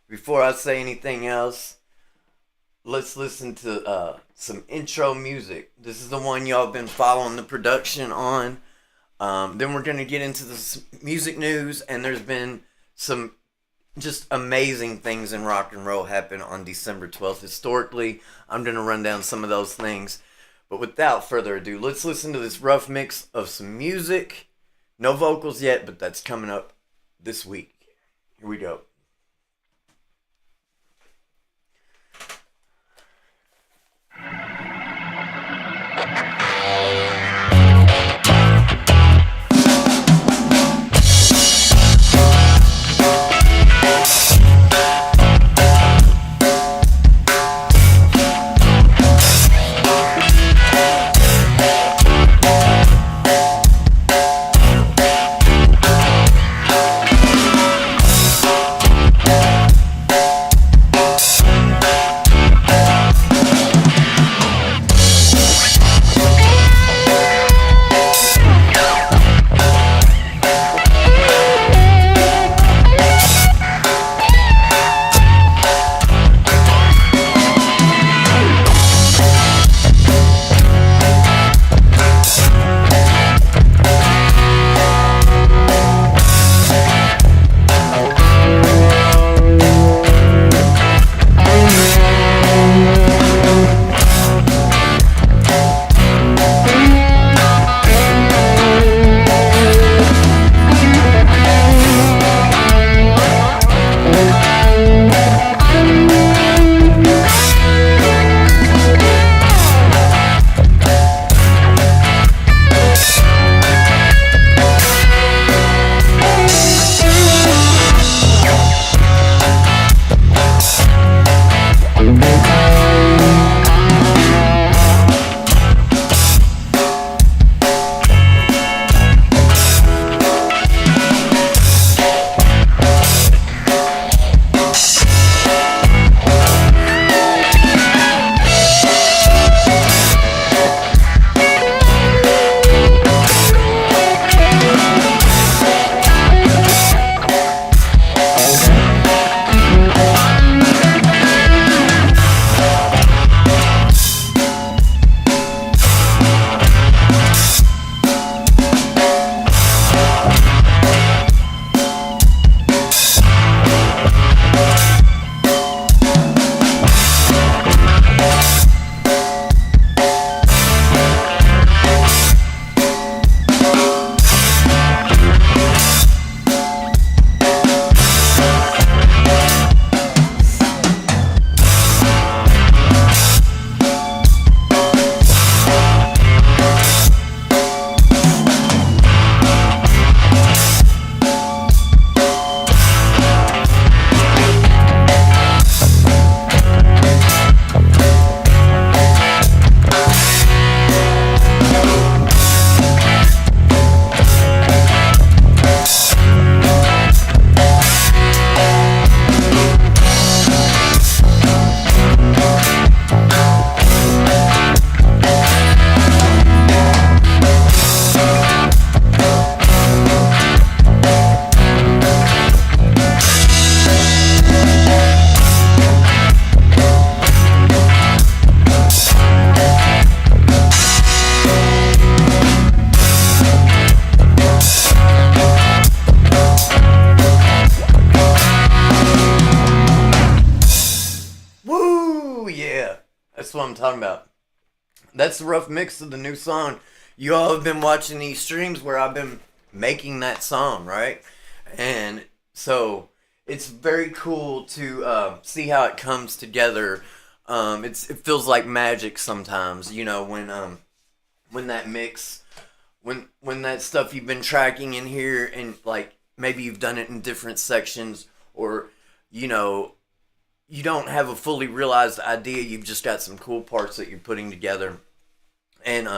before I say anything else, let's listen to some intro music. This is the one y'all been following the production on. Then we're going to get into the music news, and there's been some just amazing things in rock and roll happen on December 12th. Historically, I'm going to run down some of those things. But without further ado, let's listen to this rough mix of some music. No vocals yet, but that's coming up this week. Here we go. That's what I'm talking about. That's the rough mix of the new song. You all have been watching these streams where I've been making that song, right? And so it's very cool to see how it comes together. It feels like magic sometimes, you know, when that mix, when that stuff you've been tracking in here, and like maybe you've done it in different sections, or you know, you don't have a fully realized idea. You've just got some cool parts that you're putting together, and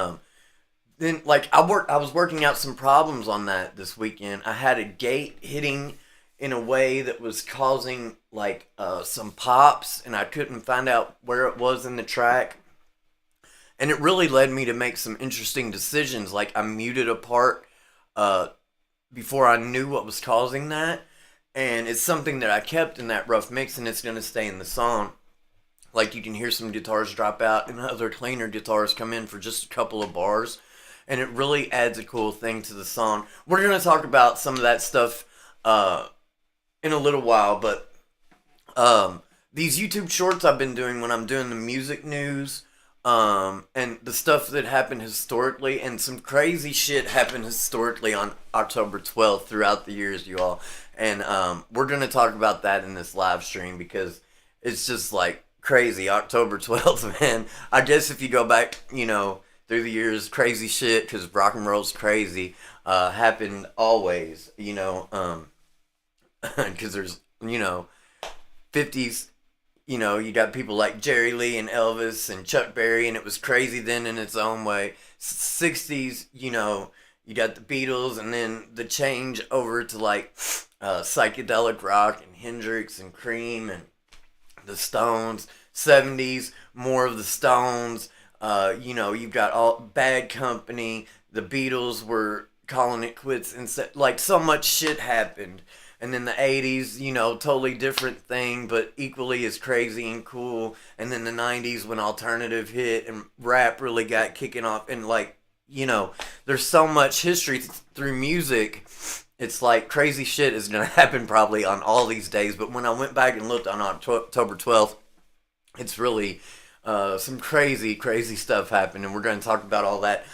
then like I was working out some problems on that this weekend. I had a gate hitting in a way that was causing like some pops, and I couldn't find out where it was in the track. And it really led me to make some interesting decisions. Like I muted a part uh, before I knew what was causing that, and it's something that I kept in that rough mix, and it's gonna stay in the song. Like you can hear some guitars drop out and other cleaner guitars come in for just a couple of bars, and it really adds a cool thing to the song. We're gonna talk about some of that stuff in a little while, but these YouTube shorts I've been doing when I'm doing the music news, and the stuff that happened historically, and some crazy shit happened historically on October 12th throughout the years, you all. And we're gonna talk about that in this live stream because it's just like crazy. October 12th, man. I guess if you go back, through the years, crazy shit, because rock and roll's crazy, happened always, because there's, 50s, you got people like Jerry Lee and Elvis and Chuck Berry, and it was crazy then in its own way. 60s, you got the Beatles, and then the change over to like psychedelic rock and Hendrix and Cream and the Stones. 70s, more of the Stones. You've got all Bad Company. The Beatles were calling it quits, and like so much shit happened. And then the 80s, totally different thing, but equally as crazy and cool. And then the 90s when alternative hit and rap really got kicking off. And like, there's so much history through music. It's like crazy shit is going to happen probably on all these days. But when I went back and looked on October 12th, it's really some crazy, crazy stuff happened. And we're going to talk about all that.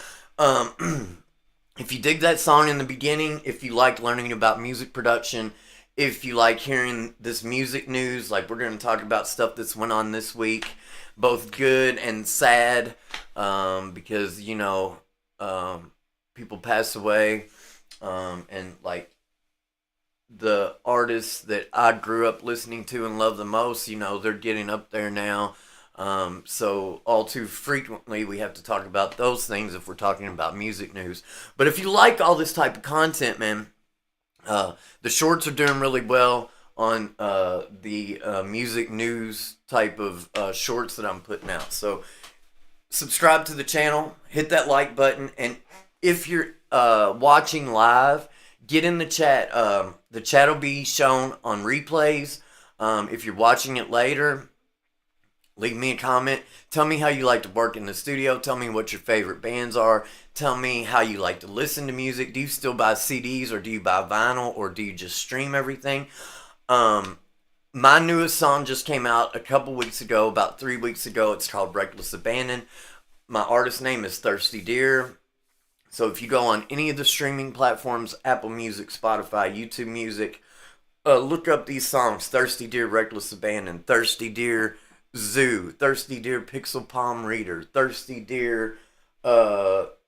If you dig that song in the beginning, if you like learning about music production, if you like hearing this music news, like we're going to talk about stuff that's went on this week, both good and sad, because, people pass away, and like the artists that I grew up listening to and love the most, they're getting up there now. So all too frequently we have to talk about those things if we're talking about music news. But if you like all this type of content, man, the shorts are doing really well on the music news type of shorts that I'm putting out. So subscribe to the channel, hit that like button, and if you're watching live, get in the chat. The chat will be shown on replays. If you're watching it later, leave me a comment. Tell me how you like to work in the studio. Tell me what your favorite bands are. Tell me how you like to listen to music. Do you still buy CDs, or do you buy vinyl, or do you just stream everything? My newest song just came out a couple weeks ago, about 3 weeks ago. It's called Reckless Abandon. My artist name is Thirsty Deer. So if you go on any of the streaming platforms, Apple Music, Spotify, YouTube Music, look up these songs: Thirsty Deer, Reckless Abandon, Thirsty Deer, Zoo, Thirsty Deer, Pixel Palm Reader, Thirsty Deer,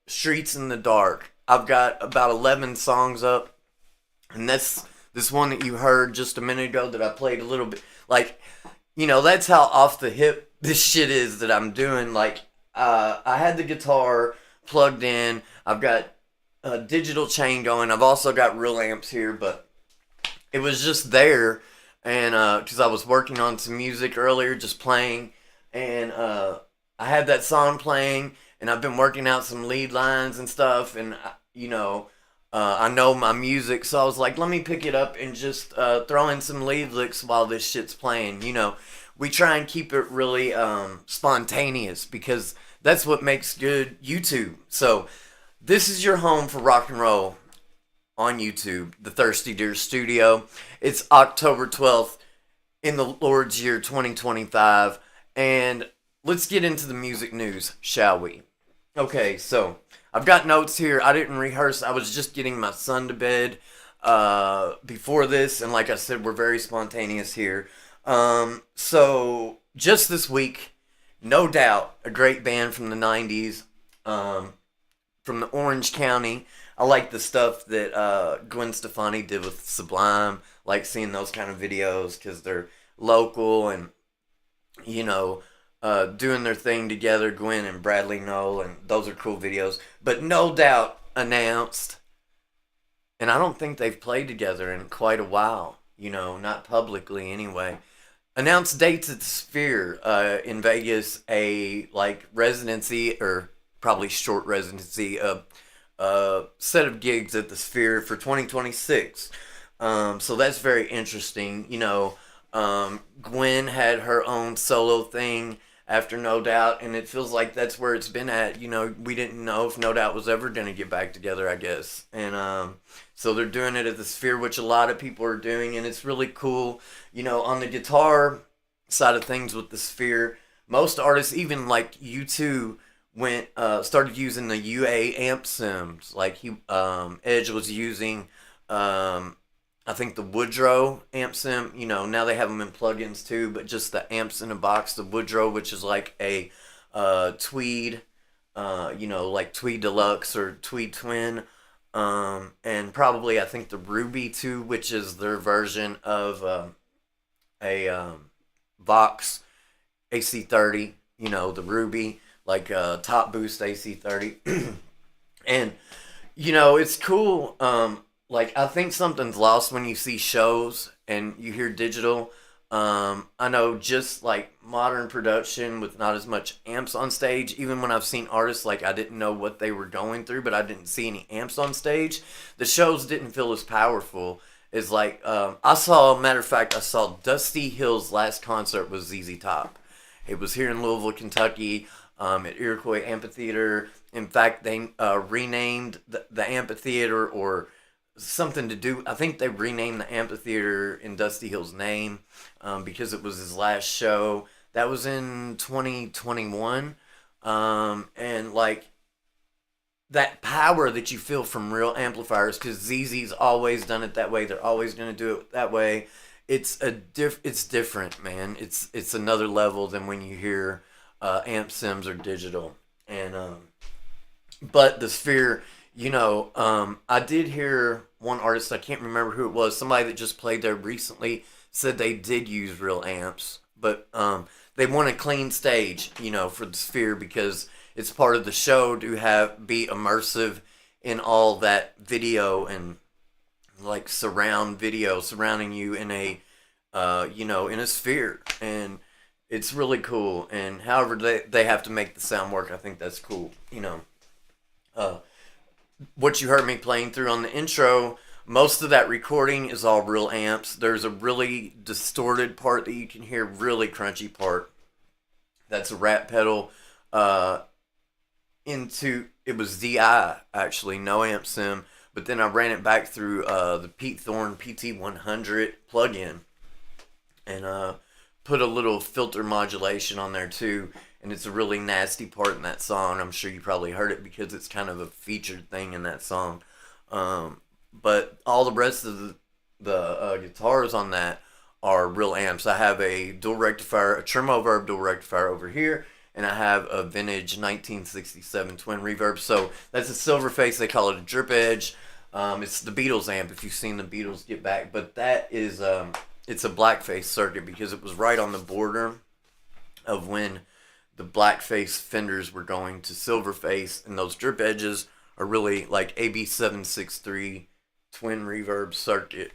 Streets in the Dark. I've got about 11 songs up, and that's this one that you heard just a minute ago that I played a little bit. Like, that's how off the hip this shit is that I'm doing. Like, I had the guitar plugged in. I've got a digital chain going. I've also got real amps here, but it was just there. And because I was working on some music earlier, just playing, and I had that song playing, and I've been working out some lead lines and stuff, and I know my music, so I was like, let me pick it up and just throw in some lead licks while this shit's playing. We try and keep it really spontaneous because that's what makes good YouTube. So this is your home for rock and roll on YouTube, the Thirsty Deer Studio. It's October 12th in the Lord's year 2025, and let's get into the music news, shall we? Okay, so I've got notes here. I didn't rehearse. I was just getting my son to bed before this, and like I said, we're very spontaneous here. So just this week, No Doubt, a great band from the 90s, from the Orange County. I like the stuff that Gwen Stefani did with Sublime. Like seeing those kind of videos because they're local and, doing their thing together, Gwen and Bradley Noel, and those are cool videos. But No Doubt announced, and I don't think they've played together in quite a while, not publicly anyway, announced dates at the Sphere in Vegas, a residency, or probably short residency, set of gigs at the Sphere for 2026. So that's very interesting. Gwen had her own solo thing after No Doubt, and it feels like that's where it's been at. We didn't know if No Doubt was ever going to get back together, I guess. And so they're doing it at the Sphere, which a lot of people are doing, and it's really cool. On the guitar side of things with the Sphere, most artists, even like U2, started using the UA amp sims. Like Edge was using I think the Woodrow amp sim. Now they have them in plugins too, but just the amps in a box, the Woodrow, which is like a Tweed, like Tweed Deluxe or Tweed Twin, and probably I think the Ruby too, which is their version of a Vox AC30. The Ruby, like Top Boost AC30, and it's cool. Like, I think something's lost when you see shows and you hear digital. I know just like modern production with not as much amps on stage. Even when I've seen artists, like I didn't know what they were going through, but I didn't see any amps on stage. The shows didn't feel as powerful as like matter of fact, I saw Dusty Hill's last concert was ZZ Top. It was here in Louisville, Kentucky, at Iroquois Amphitheater. In fact, they renamed the amphitheater, or something to do. I think they renamed the amphitheater in Dusty Hill's name, because it was his last show. That was in 2021, and like that power that you feel from real amplifiers, because ZZ's always done it that way. They're always gonna do it that way. It's different, man. It's another level than when you hear amp sims or digital. And but the Sphere, I did hear one artist, I can't remember who it was, somebody that just played there recently said they did use real amps, but they want a clean stage, for the Sphere, because it's part of the show to be immersive in all that video and like surround video surrounding you in a in a sphere, and it's really cool. And however they have to make the sound work, I think that's cool. Uh, what you heard me playing through on the intro, most of that recording is all real amps. There's a really distorted part that you can hear, really crunchy part. That's a rat pedal. It was DI actually, no amp sim, but then I ran it back through the Pete Thorne PT100 plugin, and put a little filter modulation on there too. And it's a really nasty part in that song. I'm sure you probably heard it because it's kind of a featured thing in that song. But all the rest of the guitars on that are real amps. I have a dual rectifier, a Tremo Verb dual rectifier over here, and I have a vintage 1967 twin reverb. So that's a silver face. They call it a drip edge. It's the Beatles amp, if you've seen the Beatles Get Back. But that is, it's a blackface circuit because it was right on the border of when the blackface Fenders were going to silverface, and those drip edges are really like AB763 twin reverb circuit,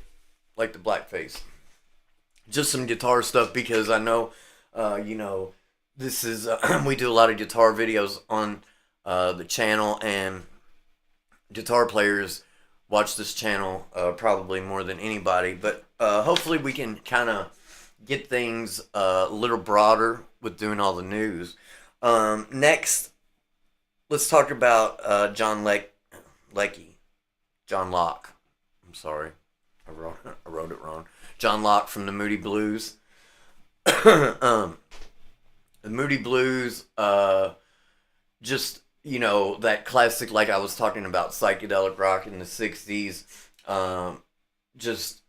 like the blackface. Just some guitar stuff, because I know, this is, we do a lot of guitar videos on the channel, and guitar players watch this channel probably more than anybody, but hopefully we can kind of get things a little broader with doing all the news. Next, let's talk about John Leckie. John Locke. I'm sorry. I wrote it wrong. John Locke from the Moody Blues. The Moody Blues, just, that classic, like I was talking about, psychedelic rock in the 60s, just,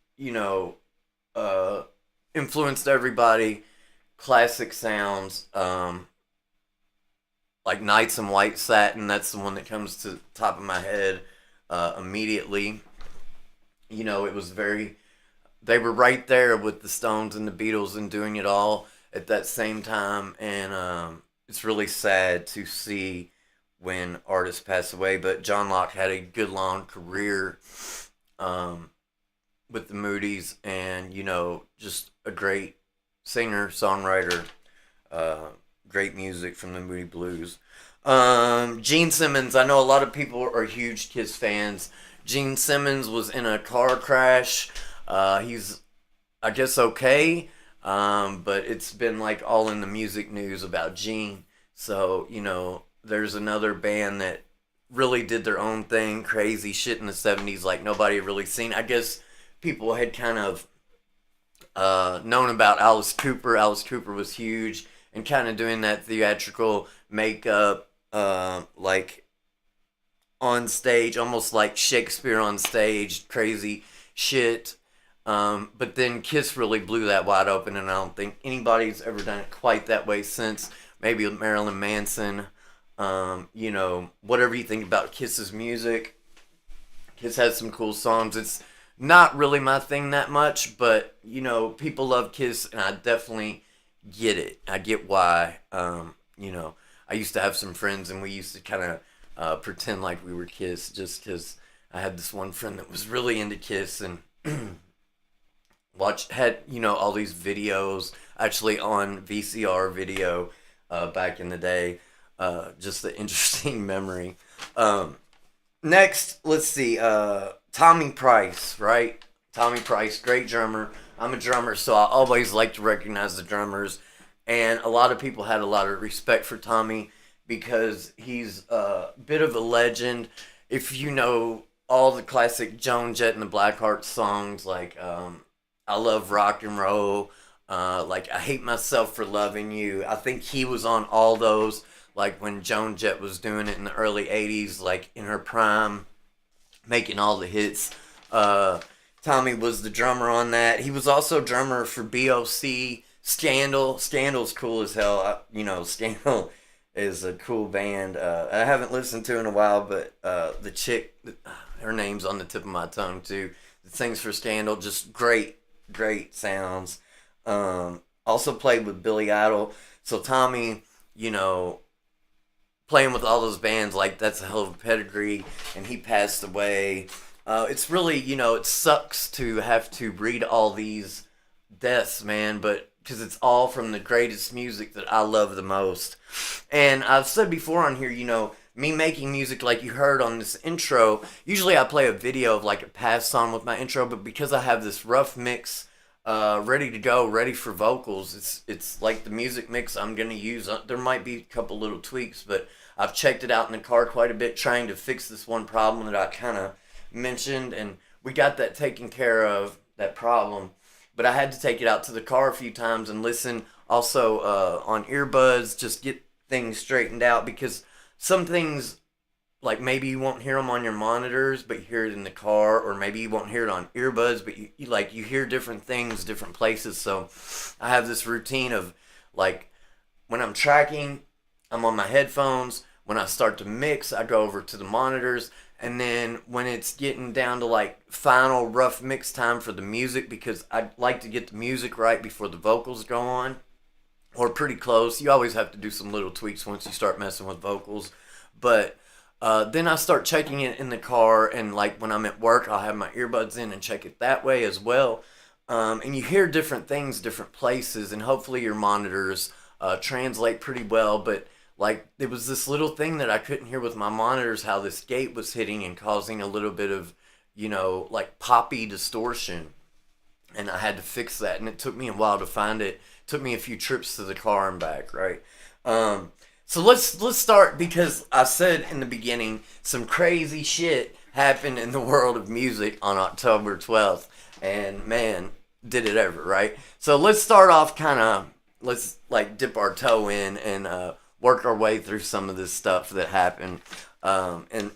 influenced everybody. Classic sounds, like Nights in White Satin. That's the one that comes to the top of my head immediately. It was they were right there with the Stones and the Beatles and doing it all at that same time, and it's really sad to see when artists pass away. But John Locke had a good long career with the Moody's, and just a great singer, songwriter, great music from the Moody Blues. Gene Simmons, I know a lot of people are huge Kiss fans. Gene Simmons was in a car crash. He's, I guess, okay. But it's been like all in the music news about Gene. So, there's another band that really did their own thing, crazy shit in the 70s like nobody had really seen. I guess people had kind of known about Alice Cooper. Alice Cooper was huge and kind of doing that theatrical makeup, like on stage, almost like Shakespeare on stage, crazy shit. But then Kiss really blew that wide open, and I don't think anybody's ever done it quite that way since. Maybe with Marilyn Manson. Whatever you think about Kiss's music, Kiss has some cool songs. It's not really my thing that much, but people love Kiss, and I definitely get it. I get why. I used to have some friends, and we used to kind of pretend like we were Kiss, just because I had this one friend that was really into Kiss and had all these videos actually on VCR video back in the day. Just an interesting memory. Next, let's see. Tommy Price, right? Tommy Price, great drummer. I'm a drummer, so I always like to recognize the drummers. And a lot of people had a lot of respect for Tommy because he's a bit of a legend. If you know all the classic Joan Jett and the Blackhearts songs, like I Love Rock and Roll, like I Hate Myself for Loving You. I think he was on all those, like when Joan Jett was doing it in the early 80s, like in her prime, making all the hits. Tommy was the drummer on that. He was also drummer for BOC, Scandal. Scandal's cool as hell. Scandal is a cool band. I haven't listened to in a while, but the chick, her name's on the tip of my tongue too, that sings for Scandal, just great sounds. Also played with Billy Idol. So Tommy, playing with all those bands, like that's a hell of a pedigree, and he passed away. It's really, it sucks to have to read all these deaths, man, but because it's all from the greatest music that I love the most. And I've said before on here, me making music like you heard on this intro, usually I play a video of like a past song with my intro, but because I have this rough mix ready to go, ready for vocals, it's like the music mix I'm going to use. There might be a couple little tweaks, but I've checked it out in the car quite a bit trying to fix this one problem that I kind of mentioned, and we got that taken care of, that problem. But I had to take it out to the car a few times and listen also on earbuds, just get things straightened out, because some things, like maybe you won't hear them on your monitors, but you hear it in the car, or maybe you won't hear it on earbuds, but you hear different things, different places. So I have this routine of, like, when I'm tracking, I'm on my headphones. When I start to mix, I go over to the monitors. And then when it's getting down to like final rough mix time for the music, because I like to get the music right before the vocals go on, or pretty close. You always have to do some little tweaks once you start messing with vocals. But then I start checking it in the car, and like when I'm at work, I'll have my earbuds in and check it that way as well. And you hear different things, different places, and hopefully your monitors translate pretty well. But like, it was this little thing that I couldn't hear with my monitors, how this gate was hitting and causing a little bit of, like poppy distortion. And I had to fix that, and it took me a while to find it. It took me a few trips to the car and back, right? So let's start, because I said in the beginning, some crazy shit happened in the world of music on October 12th. And man, did it ever, right? So let's start off let's like dip our toe in and work our way through some of this stuff that happened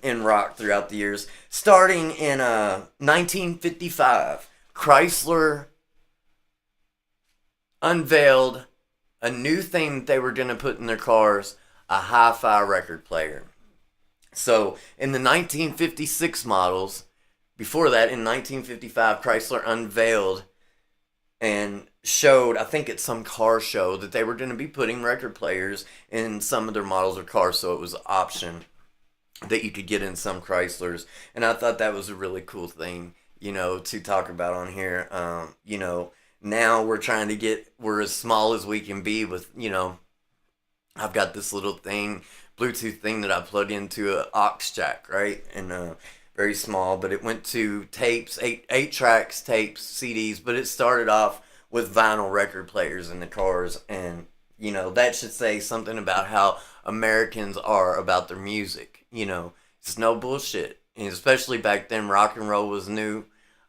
in rock throughout the years. Starting in 1955, Chrysler unveiled a new thing that they were going to put in their cars, a hi-fi record player. So in the 1956 models, before that, in 1955, Chrysler unveiled and showed, I think at some car show, that they were going to be putting record players in some of their models of cars, so it was an option that you could get in some Chryslers. And I thought that was a really cool thing, to talk about on here. Now we're as small as we can be with, I've got this little thing, Bluetooth thing that I plug into an aux jack, right? And very small, but it went to tapes, eight tracks, tapes, CDs. But it started off with vinyl record players in the cars, and that should say something about how Americans are about their music. It's no bullshit, and especially back then, rock and roll was new.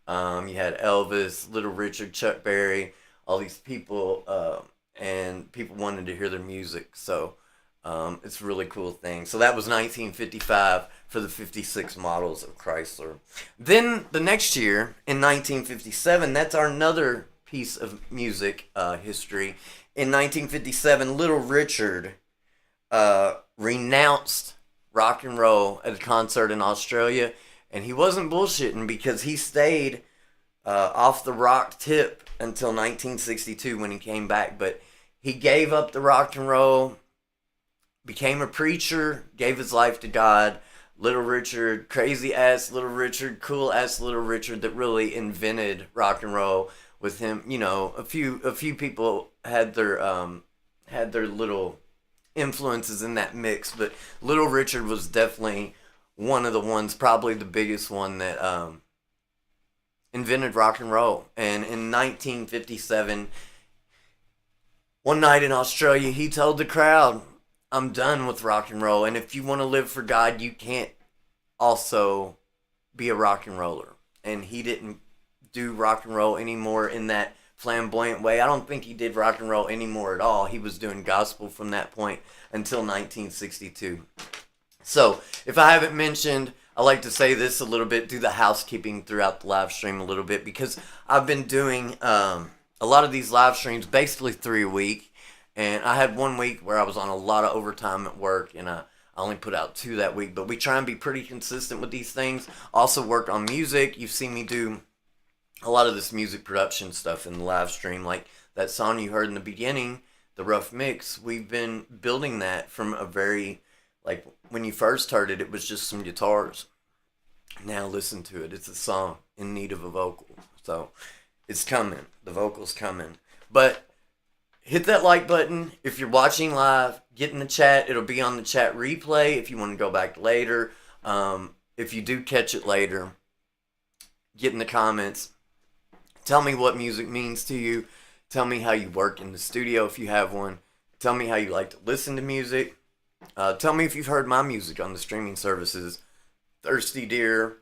You had Elvis, Little Richard, Chuck Berry, all these people, and people wanted to hear their music. So it's a really cool thing. So that was 1955 for the 56 models of Chrysler. Then the next year, in 1957, that's our another piece of music history. In 1957, Little Richard renounced rock and roll at a concert in Australia, and he wasn't bullshitting because he stayed off the rock tip until 1962 when he came back. But he gave up the rock and roll, became a preacher, gave his life to God. Little Richard, crazy ass Little Richard, cool ass Little Richard that really invented rock and roll. With him, a few people had their little influences in that mix, but Little Richard was definitely one of the ones, probably the biggest one that invented rock and roll. And in 1957, one night in Australia, he told the crowd, "I'm done with rock and roll, and if you want to live for God, you can't also be a rock and roller." And he didn't do rock and roll anymore in that flamboyant way. I don't think he did rock and roll anymore at all. He was doing gospel from that point until 1962. So, if I haven't mentioned, I like to say this a little bit, do the housekeeping throughout the live stream a little bit, because I've been doing a lot of these live streams, basically 3 a week, and I had 1 week where I was on a lot of overtime at work, and I only put out 2 that week, but we try and be pretty consistent with these things. Also work on music. You've seen me do a lot of this music production stuff in the live stream, like that song you heard in the beginning, the rough mix. We've been building that from a very, like, when you first heard it, it was just some guitars. Now listen to it. It's a song in need of a vocal. So it's coming. The vocal's coming. But hit that like button. If you're watching live, get in the chat. It'll be on the chat replay if you want to go back later. If you do catch it later, get in the comments. Tell me what music means to you. Tell me how you work in the studio if you have one. Tell me how you like to listen to music. Tell me if you've heard my music on the streaming services. Thirsty Deer.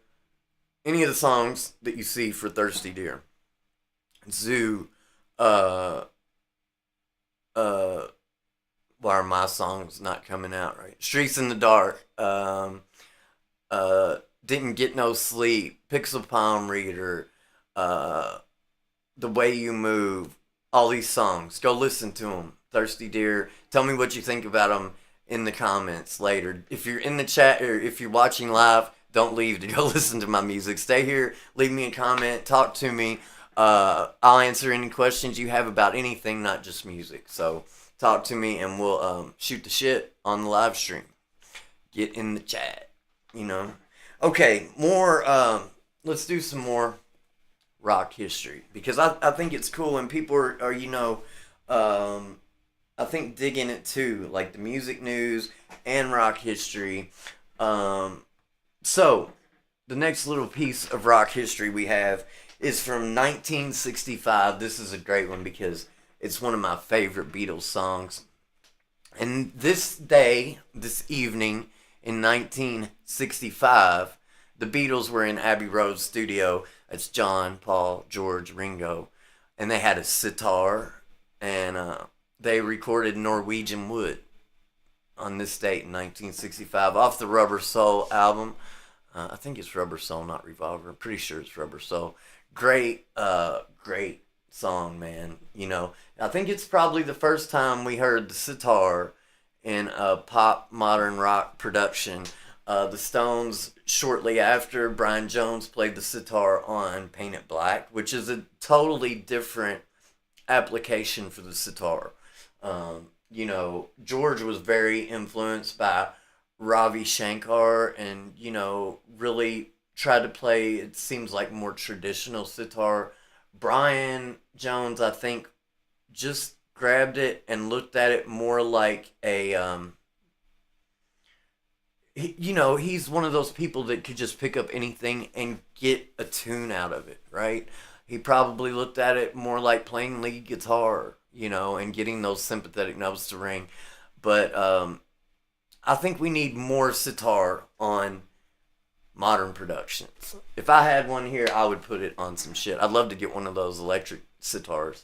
Any of the songs that you see for Thirsty Deer. Zoo. Why are my songs not coming out right? Streets in the Dark. Didn't Get No Sleep. Pixel Palm Reader. The Way You Move, all these songs. Go listen to them. Thirsty Deer. Tell me what you think about them in the comments later. If you're in the chat or if you're watching live, don't leave to go listen to my music. Stay here. Leave me a comment. Talk to me. I'll answer any questions you have about anything, not just music. So talk to me and we'll shoot the shit on the live stream. Get in the chat. Okay, more. Let's do some more rock history, because I think it's cool when people are I think digging it too, like the music news and rock history. So the next little piece of rock history we have is from 1965. This is a great one because it's one of my favorite Beatles songs. And this evening in 1965, the Beatles were in Abbey Road studio. It's John, Paul, George, Ringo, and they had a sitar, and they recorded Norwegian Wood on this date in 1965 off the Rubber Soul album. I think it's Rubber Soul, not Revolver. I'm pretty sure it's Rubber Soul. Great song, man. I think it's probably the first time we heard the sitar in a pop modern rock production. The Stones, shortly after, Brian Jones played the sitar on Paint It Black, which is a totally different application for the sitar. George was very influenced by Ravi Shankar and, really tried to play, it seems like, more traditional sitar. Brian Jones, I think, just grabbed it and looked at it more like a he's one of those people that could just pick up anything and get a tune out of it, right? He probably looked at it more like playing lead guitar, and getting those sympathetic notes to ring. But I think we need more sitar on modern productions. If I had one here, I would put it on some shit. I'd love to get one of those electric sitars.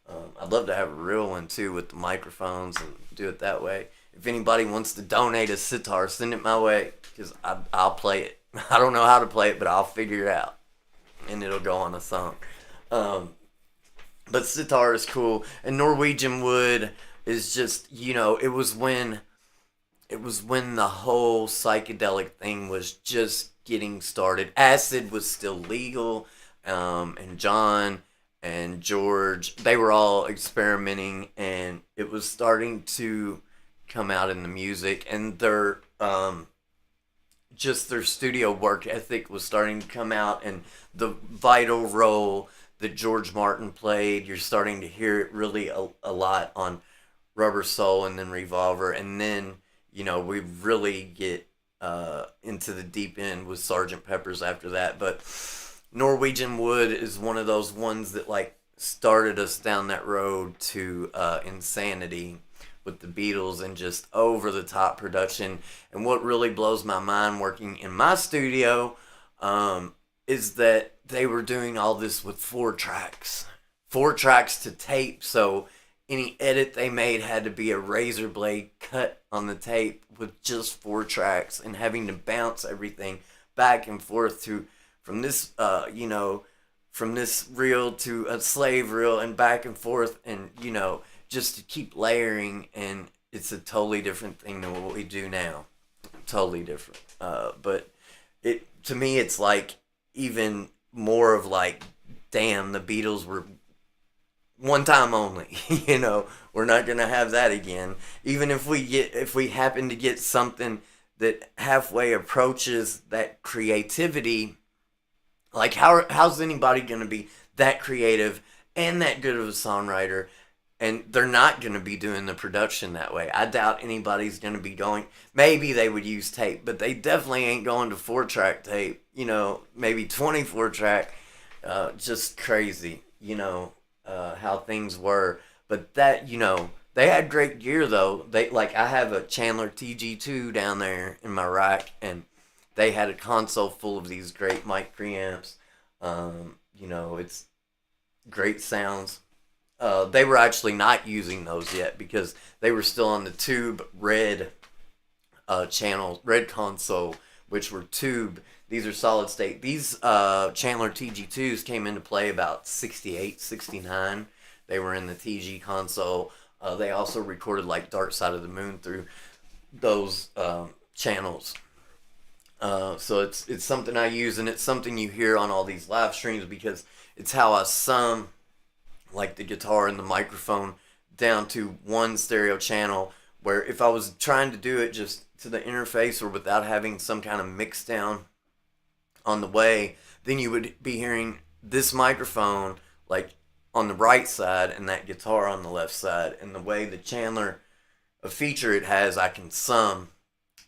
I'd love to have a real one too with the microphones and do it that way. If anybody wants to donate a sitar, send it my way because I'll play it. I don't know how to play it, but I'll figure it out and it'll go on a song. But sitar is cool, and Norwegian wood is just it was when the whole psychedelic thing was just getting started. Acid was still legal, and John and George, they were all experimenting, and it was starting to come out in the music, and their studio work ethic was starting to come out, and the vital role that George Martin played, you're starting to hear it really a lot on Rubber Soul and then Revolver, and then we really get into the deep end with Sgt. Pepper's after that. But Norwegian Wood is one of those ones that started us down that road to insanity with the Beatles and just over the top production. And what really blows my mind working in my studio is that they were doing all this with 4 tracks to tape. So any edit they made had to be a razor blade cut on the tape with just 4 tracks, and having to bounce everything back and forth from this reel to a slave reel and back and forth, and just to keep layering. And it's a totally different thing than what we do now. Totally different. But to me it's even more of damn, the Beatles were one time only. We're not gonna have that again. Even if we happen to get something that halfway approaches that creativity, how's anybody gonna be that creative and that good of a songwriter, and they're not gonna be doing the production that way? I doubt anybody's gonna be going. Maybe they would use tape, but they definitely ain't going to 4-track tape. Maybe 24-track. Just crazy. How things were. But that, they had great gear though. I have a Chandler TG2 down there in my rack, and they had a console full of these great mic preamps. It's great sounds. They were actually not using those yet because they were still on the tube red channel, red console, which were tube. These are solid state. These Chandler TG2s came into play about 68, 69. They were in the TG console. They also recorded Dark Side of the Moon through those channels. So it's something I use, and it's something you hear on all these live streams because it's how I sum the guitar and the microphone down to one stereo channel, where if I was trying to do it just to the interface or without having some kind of mix down on the way, then you would be hearing this microphone on the right side and that guitar on the left side. And the way the Chandler, a feature it has, I can sum,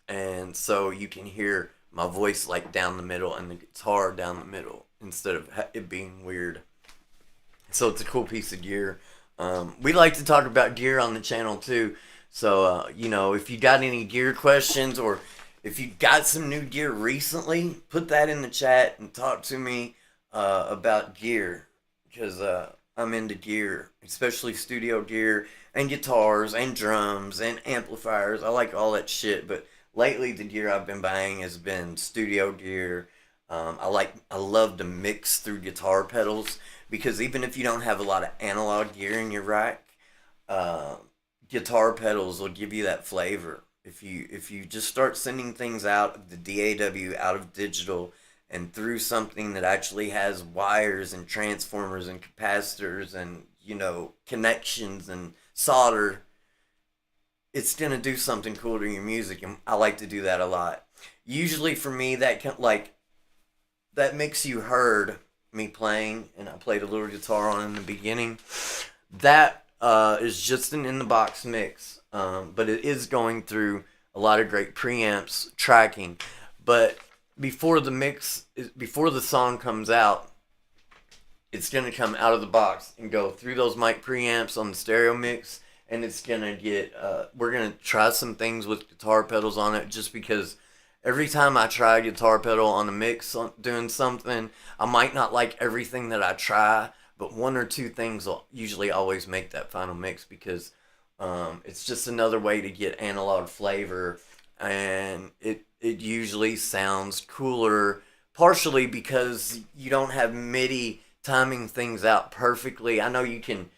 and so you can hear my voice down the middle and the guitar down the middle instead of it being weird. So it's a cool piece of gear. We like to talk about gear on the channel too. So if you got any gear questions, or if you got some new gear recently, put that in the chat and talk to me about gear, because I'm into gear, especially studio gear and guitars and drums and amplifiers. I like all that shit, but lately the gear I've been buying has been studio gear. I love to mix through guitar pedals, because even if you don't have a lot of analog gear in your rack, guitar pedals will give you that flavor. If you just start sending things out of the DAW, out of digital, and through something that actually has wires and transformers and capacitors and connections and solder, it's gonna do something cool to your music. And I like to do that a lot. Usually for me, that that mix you heard me playing, and I played a little guitar on in the beginning, that is just an in the box mix, but it is going through a lot of great preamps tracking. But before the song comes out, it's gonna come out of the box and go through those mic preamps on the stereo mix, and it's gonna get. We're gonna try some things with guitar pedals on it, just because every time I try a guitar pedal on a mix doing something, I might not like everything that I try, but one or two things will usually always make that final mix, because it's just another way to get analog flavor, and it usually sounds cooler, partially because you don't have MIDI timing things out perfectly. I know you can,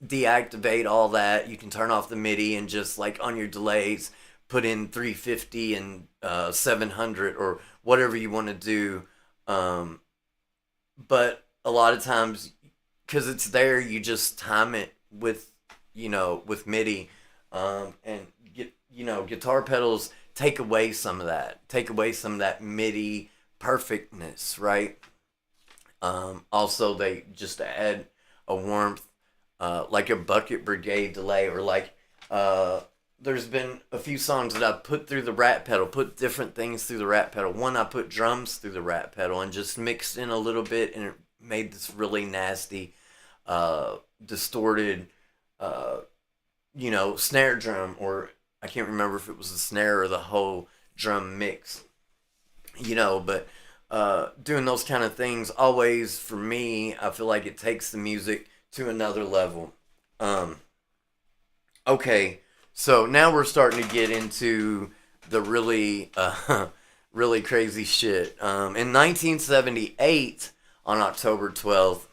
deactivate all that. You can turn off the MIDI and just like on your delays, put in 350 and 700 or whatever you want to do. Um, but a lot of times, because it's there, you just time it with MIDI, and guitar pedals take away some of that MIDI perfectness, right? Also, they just add a warmth, like a Bucket Brigade delay, or like there's been a few songs that I put through the Rat pedal, put different things through the Rat pedal. One, I put drums through the Rat pedal and just mixed in a little bit, and it made this really nasty, distorted, uh, snare drum, or I can't remember if it was the snare or the whole drum mix, but doing those kind of things always, for me, I feel like it takes the music to another level. Um, okay, so now we're starting to get into the really, really crazy shit. In 1978, on October 12th,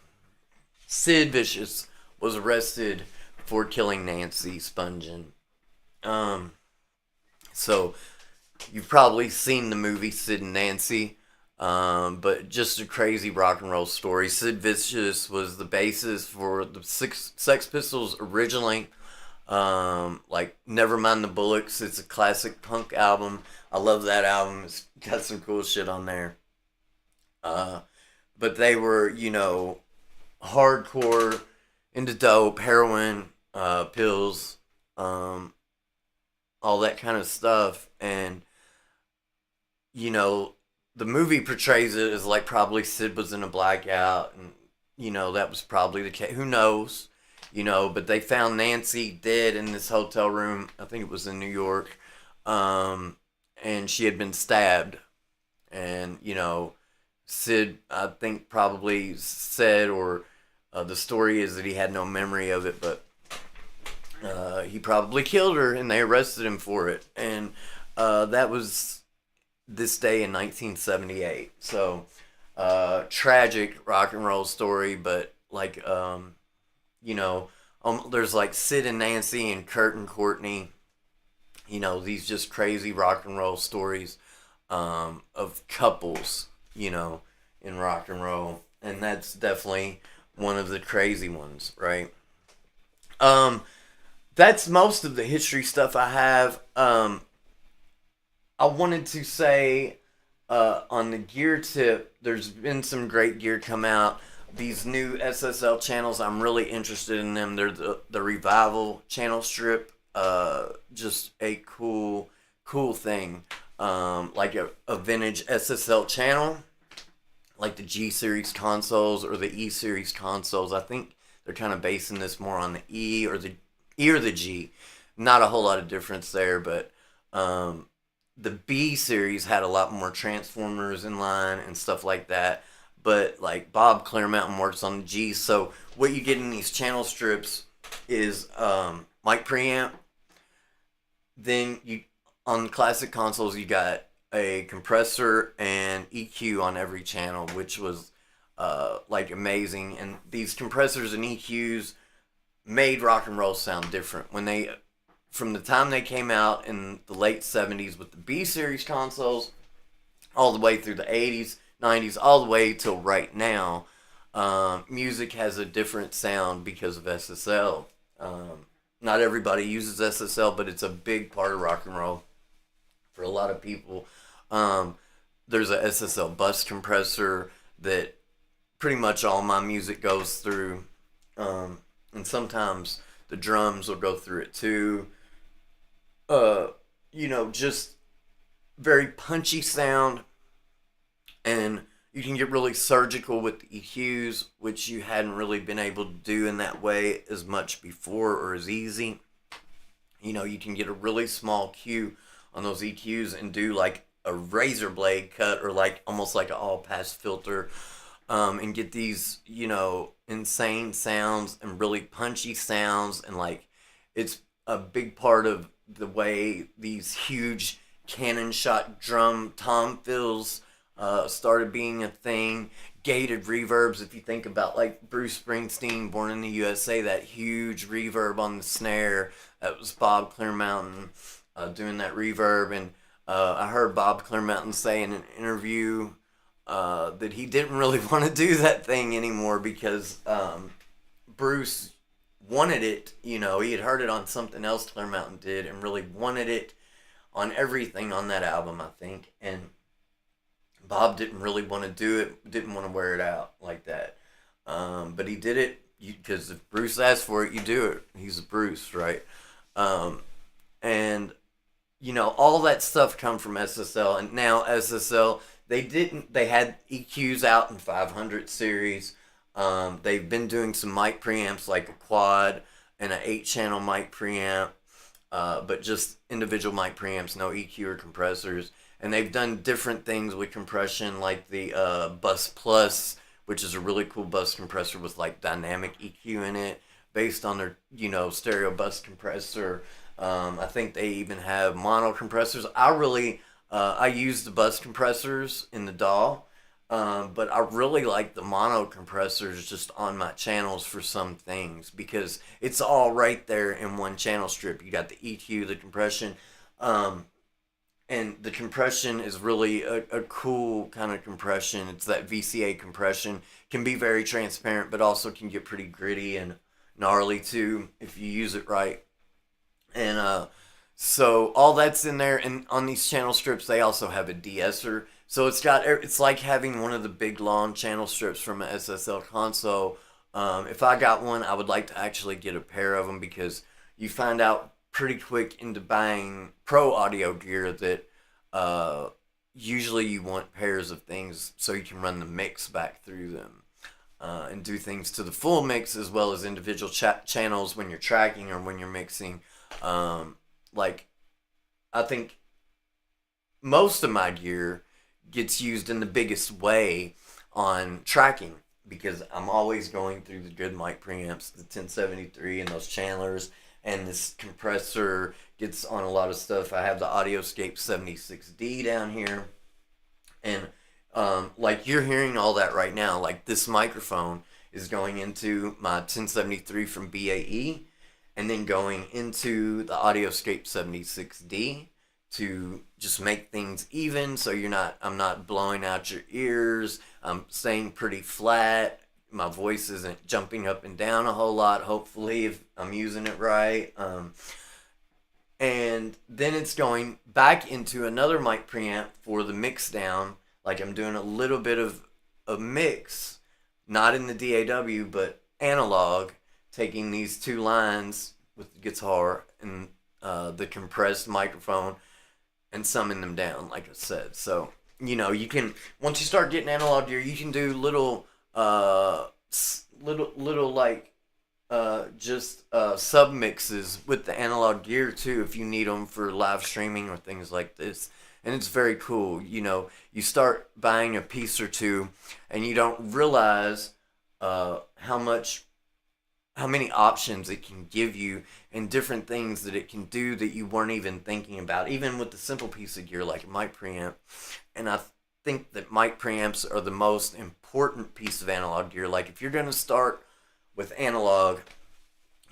Sid Vicious was arrested for killing Nancy Spungen. Um, so you've probably seen the movie Sid and Nancy, but just a crazy rock and roll story. Sid Vicious was the basis for the Sex Pistols originally. Like Nevermind the Bullocks, it's a classic punk album. I love that album. It's got some cool shit on there. Uh, but they were, hardcore, into dope, heroin, pills, um, all that kind of stuff. And, you know, the movie portrays it as like probably Sid was in a blackout, and, that was probably the case. Who knows? But they found Nancy dead in this hotel room. I think it was in New York. Um, and she had been stabbed. And, Sid, I think, probably said, or the story is that he had no memory of it, but he probably killed her, and they arrested him for it. And that was this day in 1978. So, tragic rock and roll story, but like, there's like Sid and Nancy and Kurt and Courtney. These just crazy rock and roll stories, of couples, in rock and roll, and that's definitely one of the crazy ones, right? Um, that's most of the history stuff I have. I wanted to say, on the gear tip, there's been some great gear come out. These new SSL channels, I'm really interested in them. They're the Revival channel strip. Just a cool thing. Like a vintage SSL channel, like the G series consoles or the E series consoles. I think they're kind of basing this more on the E or the G. Not a whole lot of difference there, but the B series had a lot more transformers in line and stuff like that. But like Bob Clearmountain works on the G, so what you get in these channel strips is mic preamp. Then you on classic consoles you got a compressor and EQ on every channel, which was like amazing. And these compressors and EQs made rock and roll sound different when they from the time they came out in the late 70s with the B series consoles all the way through the 80s, 90s, all the way till right now. Music has a different sound because of SSL. Not everybody uses SSL, but it's a big part of rock and roll for a lot of people. There's a SSL bus compressor that pretty much all my music goes through, and sometimes the drums will go through it too. uh, just very punchy sound, and you can get really surgical with the EQs, which you hadn't really been able to do in that way as much before or as easy. You can get a really small Q on those EQs and do like a razor blade cut or like almost like an all pass filter, and get these, insane sounds and really punchy sounds. And like, it's a big part of the way these huge cannon shot drum tom fills started being a thing. Gated reverbs, if you think about like Bruce Springsteen, Born in the USA, that huge reverb on the snare, that was Bob Clearmountain doing that reverb. And I heard Bob Clearmountain say in an interview that he didn't really want to do that thing anymore because Bruce wanted it. He had heard it on something else Clearmountain did and really wanted it on everything on that album, I think. And Bob didn't really want to do it, didn't want to wear it out like that. But he did it because if Bruce asked for it, you do it. He's a Bruce, right? And all that stuff come from SSL. And now SSL, they had EQs out in 500 series. They've been doing some mic preamps like a quad and an 8-channel mic preamp, but just individual mic preamps, no EQ or compressors. And they've done different things with compression, like the Bus Plus, which is a really cool bus compressor with like dynamic EQ in it, based on their stereo bus compressor. I think they even have mono compressors. I use the bus compressors in the DAW, but I really like the mono compressors just on my channels for some things because it's all right there in one channel strip. You got the EQ, the compression. And the compression is really a cool kind of compression. It's that VCA compression. Can be very transparent, but also can get pretty gritty and gnarly too if you use it right. And so all that's in there. And on these channel strips, they also have a de-esser. So it's like having one of the big long channel strips from an SSL console. If I got one, I would like to actually get a pair of them because you find out pretty quick into buying pro audio gear that usually you want pairs of things so you can run the mix back through them and do things to the full mix as well as individual channels when you're tracking or when you're mixing. Like, I think most of my gear gets used in the biggest way on tracking because I'm always going through the good mic preamps, the 1073 and those channelers. And this compressor gets on a lot of stuff. I have the Audioscape 76D down here. And like you're hearing all that right now. Like this microphone is going into my 1073 from BAE and then going into the Audioscape 76D to just make things even so I'm not blowing out your ears. I'm staying pretty flat. My voice isn't jumping up and down a whole lot, hopefully, if I'm using it right. And then it's going back into another mic preamp for the mix down. Like I'm doing a little bit of a mix, not in the DAW, but analog, taking these two lines with the guitar and the compressed microphone and summing them down, like I said. So, you can, once you start getting analog gear, you can do little like just sub mixes with the analog gear too if you need them for live streaming or things like this. And it's very cool. You start buying a piece or two and you don't realize how many options it can give you and different things that it can do that you weren't even thinking about, even with the simple piece of gear like a mic preamp. And I think that mic preamps are the most important piece of analog gear. Like if you're going to start with analog,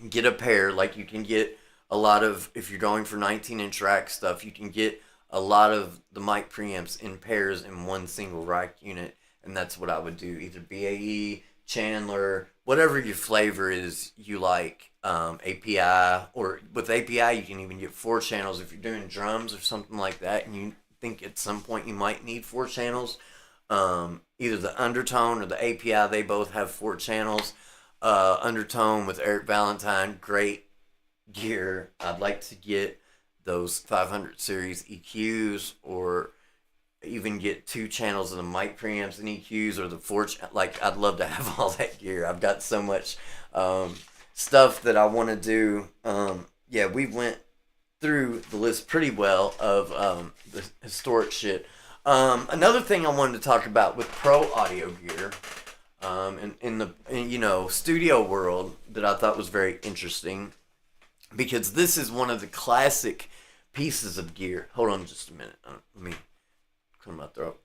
get a pair. Like you can get a lot of, if you're going for 19-inch rack stuff, you can get a lot of the mic preamps in pairs in one single rack unit. And that's what I would do, either BAE, Chandler, whatever your flavor is you like, API, or with API you can even get 4 channels if you're doing drums or something like that and you think at some point you might need 4 channels. Either the Undertone or the API, they both have 4 channels. Undertone with Eric Valentine, great gear. I'd like to get those 500 series EQs, or even get 2 channels of the mic preamps and EQs, or the like, I'd love to have all that gear. I've got so much stuff that I want to do. Yeah, we went through the list pretty well of the historic shit. Another thing I wanted to talk about with pro audio gear, in the studio world, that I thought was very interesting, because this is one of the classic pieces of gear. Hold on just a minute. Let me clear my throat.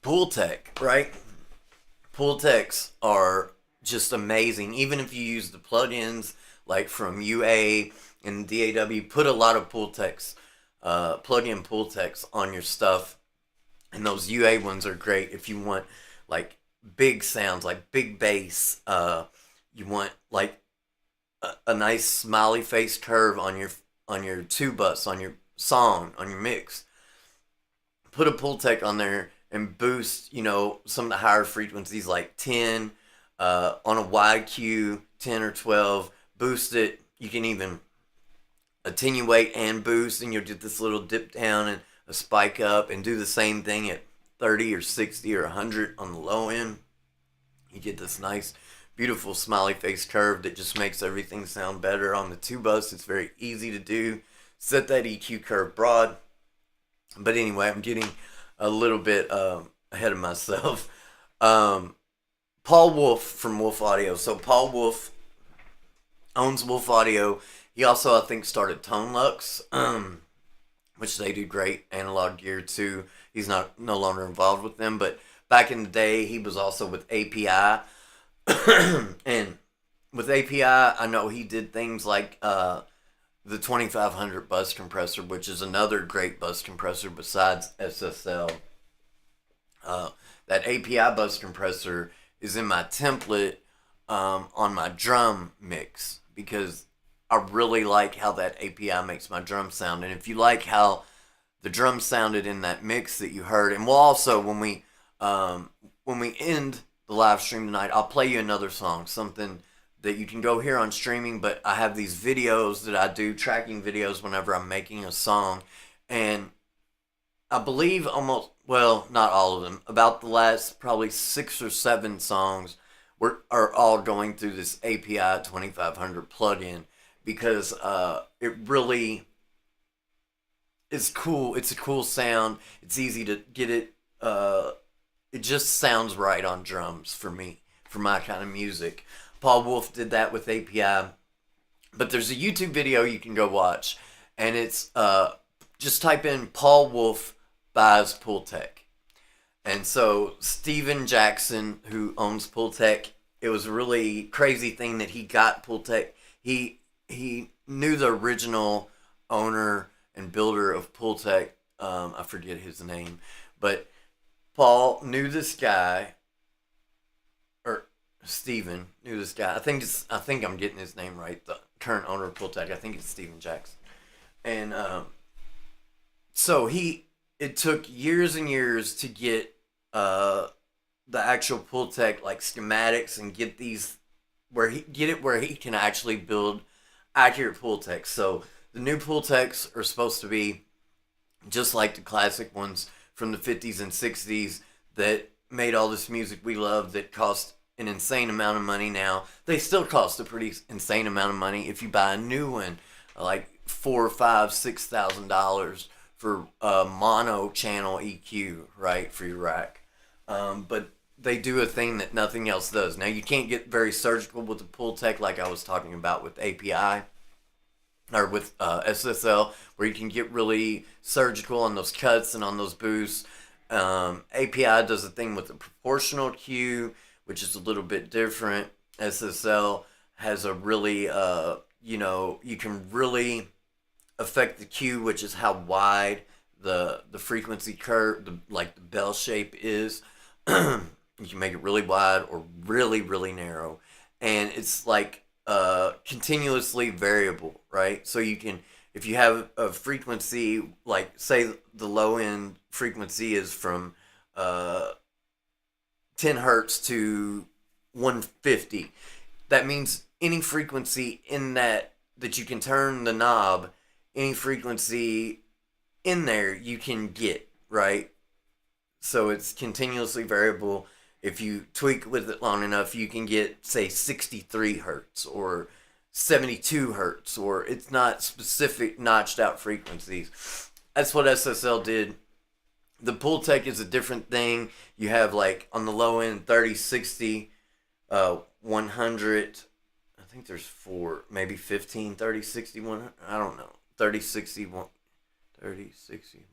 Pool tech, right? Pool techs are just amazing. Even if you use the plugins like from UA and DAW, put a lot of pool techs, plug-in pool techs on your stuff. And those UA ones are great if you want like big sounds, like big bass. You want like a nice smiley face curve on your two bus, on your song, on your mix. Put a pool tech on there and boost, some of the higher frequencies, like 10 on a wide Q, 10 or 12. Boost it. You can even attenuate and boost, and you'll get this little dip down and a spike up, and do the same thing at 30 or 60 or 100 on the low end. You get this nice, beautiful smiley face curve that just makes everything sound better. On the two bus, it's very easy to do. Set that EQ curve broad. But anyway, I'm getting a little bit ahead of myself. Paul Wolf from Wolf Audio. So Paul Wolf owns Wolf Audio. He also, I think, started Tone Lux, which they do great analog gear too. He's no longer involved with them, but back in the day, he was also with API. And with API, I know he did things like the 2500 bus compressor, which is another great bus compressor besides SSL. That API bus compressor is in my template on my drum mix, because I really like how that API makes my drum sound. And if you like how the drum sounded in that mix that you heard, and we'll also, when we end the live stream tonight, I'll play you another song, something that you can go hear on streaming. But I have these videos that I do, tracking videos, whenever I'm making a song, and I believe not all of them, about the last probably 6 or 7 songs are all going through this API 2500 plugin, because it really is cool. It's a cool sound. It's easy to get it. It just sounds right on drums for me, for my kind of music. Paul Wolf did that with API. But there's a YouTube video you can go watch, and it's just type in Paul Wolf buys Pool Tech. And so Steven Jackson, who owns Pool Tech, it was a really crazy thing that he got Pool Tech. He knew the original owner and builder of Pool Tech. I forget his name, but Paul knew this guy, or Steven knew this guy. I think I'm getting his name right. The current owner of Pool Tech, I think it's Steven Jackson. And so it took years and years to get the actual Pool Tech like schematics, and get where he can actually build accurate Pool Techs. So the new Pool Techs are supposed to be just like the classic ones from the 50s and 60s that made all this music we love, that cost an insane amount of money now. They still cost a pretty insane amount of money if you buy a new one, like $4,000, $5,000, $6,000 for a mono channel EQ, right, for your rack. But they do a thing that nothing else does. Now, you can't get very surgical with the Pool Tech like I was talking about with API or with SSL, where you can get really surgical on those cuts and on those boosts. API does a thing with the proportional Q, which is a little bit different. SSL has a really, you can really affect the Q, which is how wide the frequency curve, the bell shape is. You can make it really wide or really, really narrow. And it's like continuously variable, right? So you can, if you have a frequency, like say the low end frequency is from 10 hertz to 150, that means any frequency in that that you can turn the knob any frequency in there you can get, right? So it's continuously variable. If you tweak with it long enough, you can get, say, 63 hertz or 72 hertz, or it's not specific notched out frequencies. That's what SSL did. The Pultec is a different thing. You have, like, on the low end, 30, 60, 100. I think there's 4, maybe 15, 30, 60, 100. I don't know. 30, 60, 30, 60.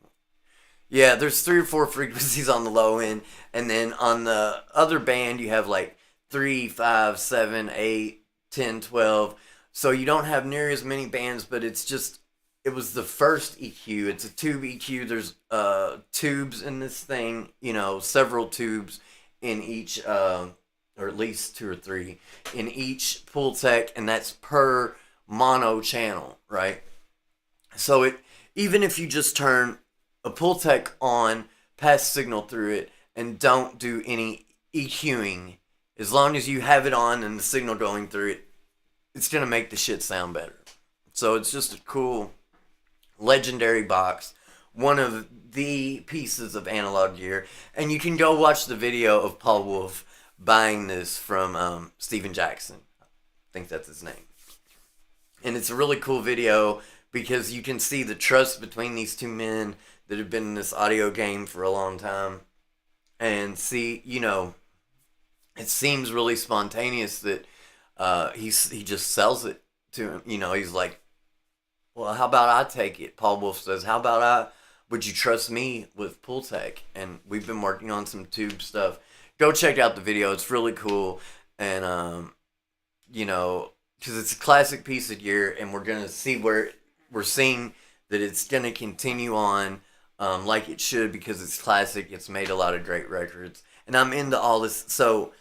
Yeah, there's 3 or 4 frequencies on the low end. And then on the other band, you have like 3, 5, 7, 8, 10, 12. So you don't have near as many bands, but it's just, it was the first EQ. It's a tube EQ. There's tubes in this thing, you know, several tubes in each, or at least 2 or 3 in each Pultec, and that's per mono channel, right? So it, even if you just turn a Pultec on, pass signal through it, and don't do any EQing, as long as you have it on and the signal going through it, it's going to make the shit sound better. So it's just a cool, legendary box. One of the pieces of analog gear. And you can go watch the video of Paul Wolf buying this from Steven Jackson. I think that's his name. And it's a really cool video because you can see the trust between these two men that have been in this audio game for a long time. And see, you know, it seems really spontaneous that he just sells it to him. You know, he's like, well, how about I take it? Paul Wolf says, how about would you trust me with Pultec? And we've been working on some tube stuff. Go check out the video. It's really cool. And, you know, because it's a classic piece of gear, and we're going to see where we're seeing that it's going to continue on like it should, because it's classic. It's made a lot of great records. And I'm into all this. So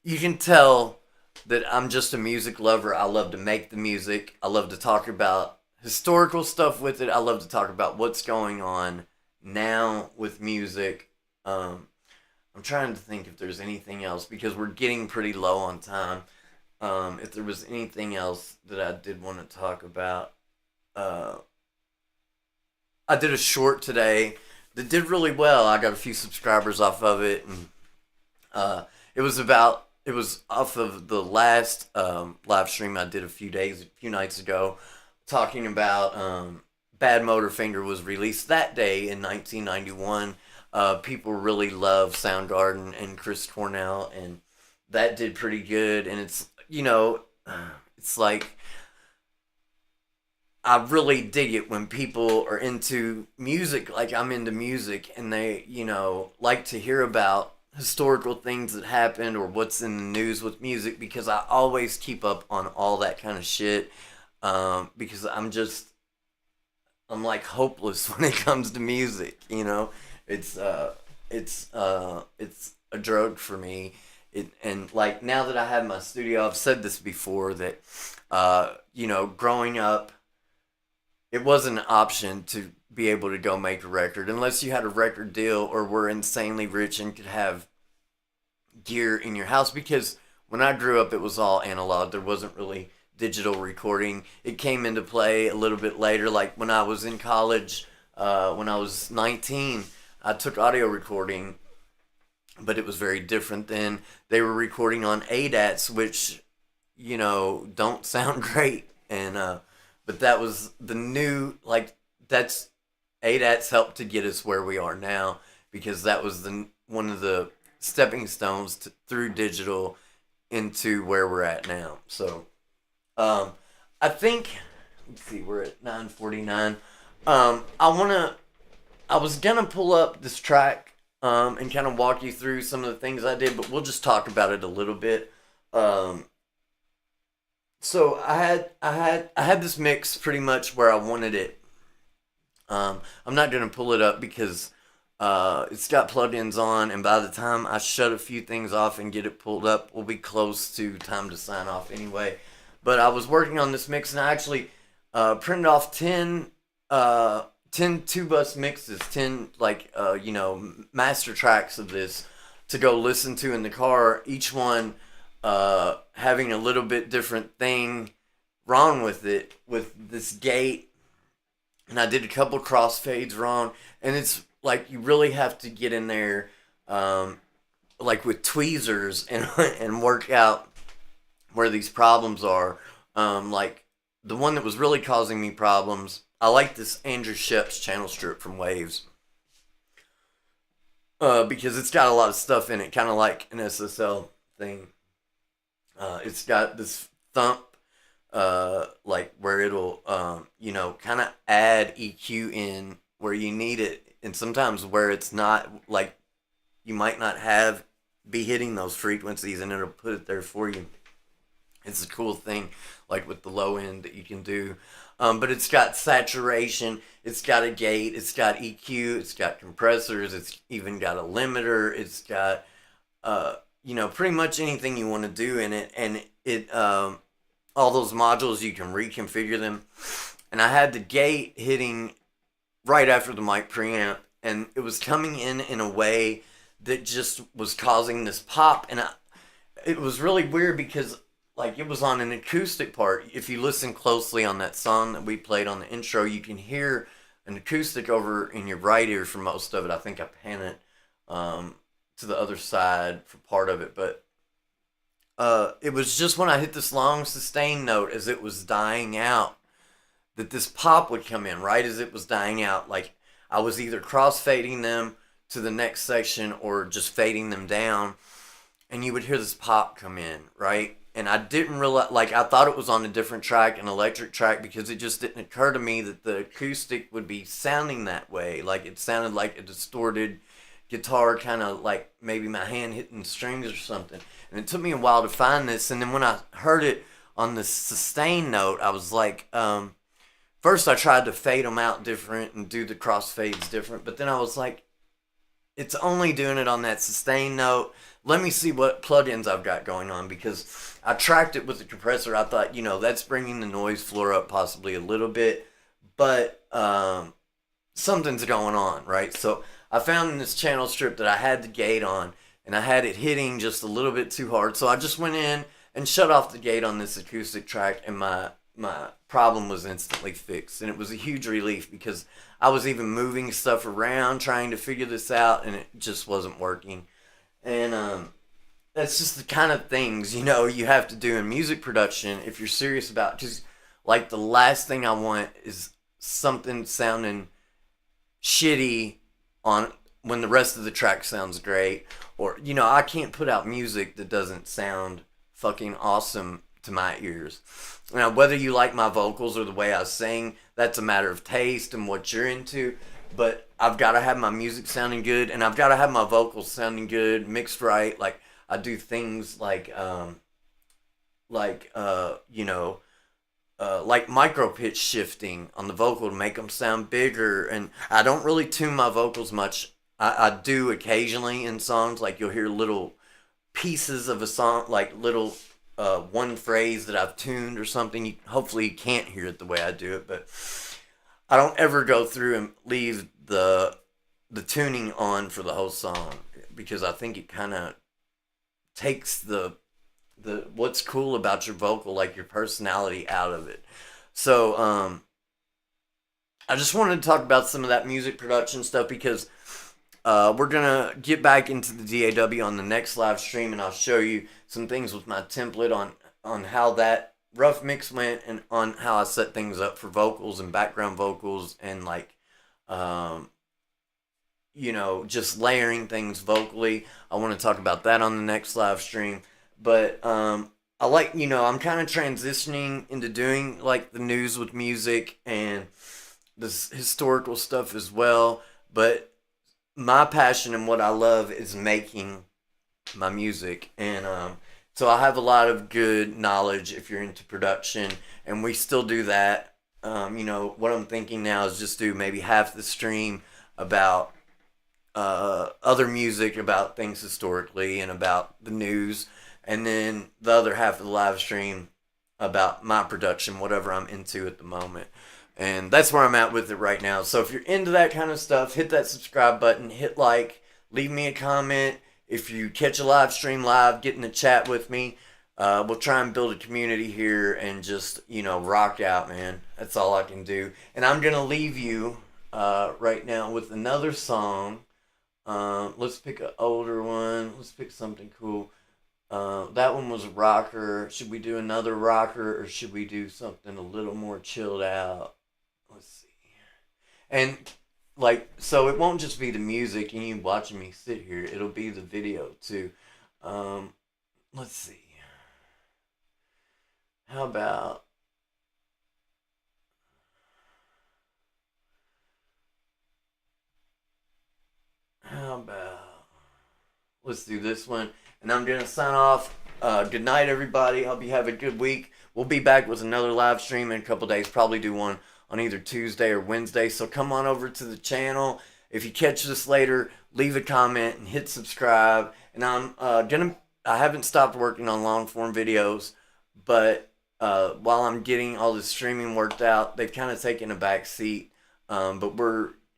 you can tell that I'm just a music lover. I love to make the music. I love to talk about historical stuff with it. I love to talk about what's going on now with music. I'm trying to think if there's anything else, because we're getting pretty low on time. If there was anything else that I did want to talk about. I did a short today that did really well. I got a few subscribers off of it. And it was off of the last live stream I did a few nights ago, talking about Bad Motorfinger was released that day in 1991. People really love Soundgarden and Chris Cornell, and that did pretty good. And it's, you know, it's like, I really dig it when people are into music like I'm into music, and they, you know, like to hear about historical things that happened or what's in the news with music, because I always keep up on all that kind of shit, because I'm like hopeless when it comes to music, you know. It's a drug for me. And like, now that I have my studio, I've said this before, that you know, growing up, it wasn't an option to be able to go make a record unless you had a record deal or were insanely rich and could have gear in your house. Because when I grew up, it was all analog. There wasn't really digital recording. It came into play a little bit later. Like when I was in college, when I was 19, I took audio recording, but it was very different then. They were recording on ADATs, which, you know, don't sound great. And but that was the new, like, that's, ADATs helped to get us where we are now, because that was one of the stepping stones through digital into where we're at now. So I think, let's see, we're at 9:49. I was gonna pull up this track and kind of walk you through some of the things I did, but we'll just talk about it a little bit. So I had this mix pretty much where I wanted it. I'm not gonna pull it up because it's got plugins on, and by the time I shut a few things off and get it pulled up, we'll be close to time to sign off anyway. But I was working on this mix, and I actually printed off 10 2-bus mixes, 10 like you know, master tracks of this to go listen to in the car. Each one having a little bit different thing wrong with it with this gate, and I did a couple crossfades wrong, and it's like you really have to get in there, like with tweezers and and work out where these problems are. Like the one that was really causing me problems. I like this Andrew Shep's channel strip from Waves. Because it's got a lot of stuff in it, kind of like an SSL thing. It's got this thump, like where it'll, kind of add EQ in where you need it, and sometimes where it's not, like you might not be hitting those frequencies, and it'll put it there for you. It's a cool thing, like with the low end that you can do. But it's got saturation, it's got a gate, it's got EQ, it's got compressors, it's even got a limiter, it's got, pretty much anything you want to do in it. And all those modules, you can reconfigure them. And I had the gate hitting right after the mic preamp, and it was coming in a way that just was causing this pop. And it was really weird because, like, it was on an acoustic part. If you listen closely on that song that we played on the intro, you can hear an acoustic over in your right ear for most of it. I think I pan it to the other side for part of it. But it was just when I hit this long sustain note as it was dying out that this pop would come in right as it was dying out. Like I was either crossfading them to the next section or just fading them down, and you would hear this pop come in, right? And I didn't realize, like, I thought it was on a different track, an electric track, because it just didn't occur to me that the acoustic would be sounding that way. Like, it sounded like a distorted guitar, kind of like maybe my hand hitting strings or something. And it took me a while to find this. And then when I heard it on the sustain note, I was like, first I tried to fade them out different and do the crossfades different. But then I was like, it's only doing it on that sustain note. Let me see what plugins I've got going on, because I tracked it with the compressor. I thought, that's bringing the noise floor up possibly a little bit, but something's going on, right? So I found in this channel strip that I had the gate on, and I had it hitting just a little bit too hard. So I just went in and shut off the gate on this acoustic track, and my problem was instantly fixed. And it was a huge relief, because I was even moving stuff around trying to figure this out, and it just wasn't working. And that's just the kind of things, you have to do in music production if you're serious about, because like the last thing I want is something sounding shitty on when the rest of the track sounds great. Or, I can't put out music that doesn't sound fucking awesome to my ears. Now, whether you like my vocals or the way I sing, that's a matter of taste and what you're into. But I've got to have my music sounding good, and I've got to have my vocals sounding good, mixed right. Like I do things like micro pitch shifting on the vocal to make them sound bigger. And I don't really tune my vocals much. I do occasionally in songs, like you'll hear little pieces of a song, like little one phrase that I've tuned or something. Hopefully you can't hear it the way I do it, but I don't ever go through and leave the tuning on for the whole song, because I think it kind of takes the what's cool about your vocal, like your personality, out of it. So I just wanted to talk about some of that music production stuff, because we're gonna get back into the DAW on the next live stream, and I'll show you some things with my template on how that rough mix went, and on how I set things up for vocals and background vocals, and like just layering things vocally. I want to talk about that on the next live stream. But I like, I'm kind of transitioning into doing like the news with music and this historical stuff as well. But my passion and what I love is making my music. And so I have a lot of good knowledge if you're into production, and we still do that. What I'm thinking now is just do maybe half the stream about other music, about things historically and about the news, and then the other half of the live stream about my production, whatever I'm into at the moment. And that's where I'm at with it right now. So if you're into that kind of stuff, hit that subscribe button, hit like, leave me a comment. If you catch a live stream live, get in the chat with me. We'll try and build a community here and just, rock out, man. That's all I can do. And I'm going to leave you right now with another song. Let's pick an older one. Let's pick something cool. That one was a rocker. Should we do another rocker or should we do something a little more chilled out? Let's see. And so it won't just be the music and you watching me sit here. It'll be the video too. Um, let's see. How about how about let's do this one. And I'm gonna sign off. Good night, everybody. Hope you have a good week. We'll be back with another live stream in a couple days. Probably do one on either Tuesday or Wednesday. So come on over to the channel. If you catch this later, leave a comment and hit subscribe. And I haven't stopped working on long form videos, but while I'm getting all this streaming worked out, they've kind of taken a back seat. But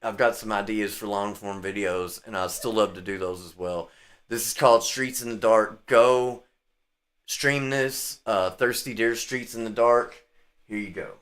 I've got some ideas for long form videos, and I still love to do those as well. This is called Streets in the Dark. Go stream this. Thirsty Deer Streets in the Dark. Here you go.